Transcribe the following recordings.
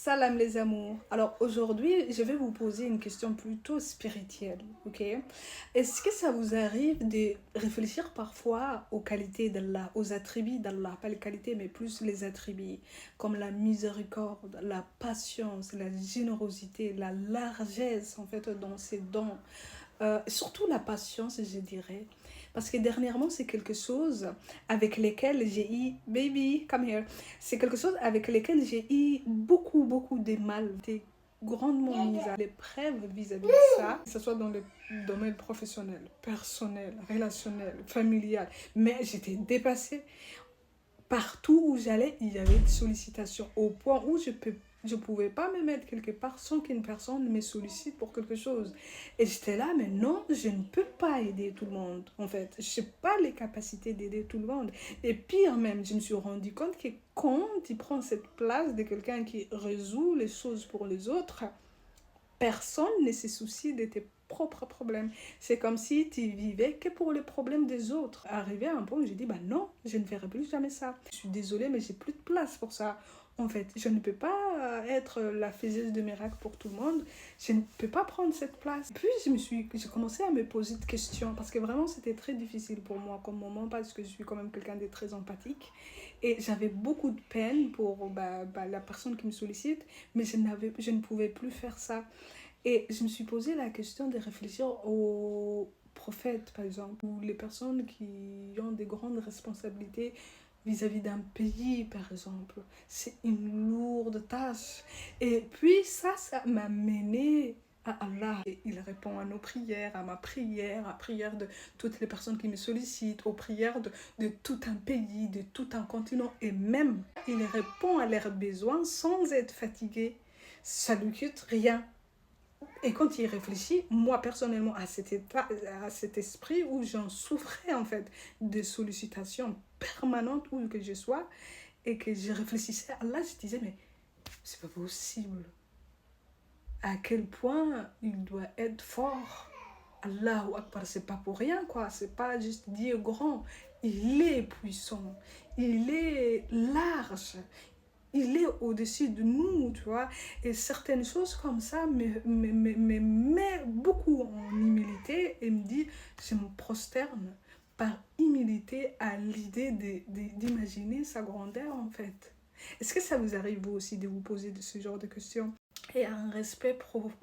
Salam les amours. Alors aujourd'hui, je vais vous poser une question plutôt spirituelle, ok? Est-ce que ça vous arrive de réfléchir parfois aux qualités d'Allah, aux attributs d'Allah, pas les qualités mais plus les attributs, comme la miséricorde, la patience, la générosité, la largesse en fait dans ses dons, surtout la patience, je dirais. Parce que dernièrement, c'est quelque chose avec lesquels j'ai eu, baby, come here, c'est quelque chose avec lesquels j'ai eu beaucoup de mal. J'étais grandement mise à l'épreuve vis-à-vis de ça, que ce soit dans le domaine professionnel, personnel, relationnel, familial. Mais j'étais dépassée. Partout où j'allais, il y avait des sollicitations au point où je pouvais pas me mettre quelque part sans qu'une personne me sollicite pour quelque chose. Et j'étais là, mais non, je ne peux pas aider tout le monde, en fait. Je n'ai pas les capacités d'aider tout le monde. Et pire même, je me suis rendu compte que quand tu prends cette place de quelqu'un qui résout les choses pour les autres, personne ne se soucie de tes propres problèmes. C'est comme si tu vivais que pour les problèmes des autres. Arrivé à un point où j'ai dit, bah non, je ne ferai plus jamais ça. Je suis désolée, mais j'ai plus de place pour ça. En fait, je ne peux pas être la faiseuse de miracles pour tout le monde. Je ne peux pas prendre cette place. Puis j'ai commencé à me poser de questions parce que vraiment c'était très difficile pour moi comme moment parce que je suis quand même quelqu'un de très empathique et j'avais beaucoup de peine pour la personne qui me sollicite, mais je ne pouvais plus faire ça. Et je me suis posé la question de réfléchir aux prophètes, par exemple, ou les personnes qui ont des grandes responsabilités vis-à-vis d'un pays, par exemple. C'est une lourde tâche. Et puis ça m'a mené à Allah. Et il répond à nos prières, à ma prière, à la prière de toutes les personnes qui me sollicitent, aux prières de tout un pays, de tout un continent. Et même, il répond à leurs besoins sans être fatigué. Ça ne lui coûte rien. Et quand il réfléchit, moi personnellement, à cet état, à cet esprit où j'en souffrais en fait de sollicitations permanentes où que je sois, et que je réfléchissais à Allah, je disais, mais c'est pas possible. À quel point il doit être fort. Allahu Akbar, c'est pas pour rien quoi, c'est pas juste Dieu grand. Il est puissant, il est large, il est au-dessus de nous, tu vois. Et certaines choses comme ça me met beaucoup en humilité et me dit, je me prosterne par humilité à l'idée d'imaginer sa grandeur, en fait. Est-ce que ça vous arrive, vous aussi, de vous poser de ce genre de questions? Et un respect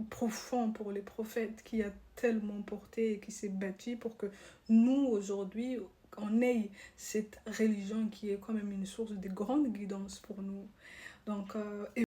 profond pour les prophètes qui a tellement porté et qui s'est battu pour que nous, aujourd'hui, on ait cette religion qui est quand même une source de grande guidance pour nous. Donc,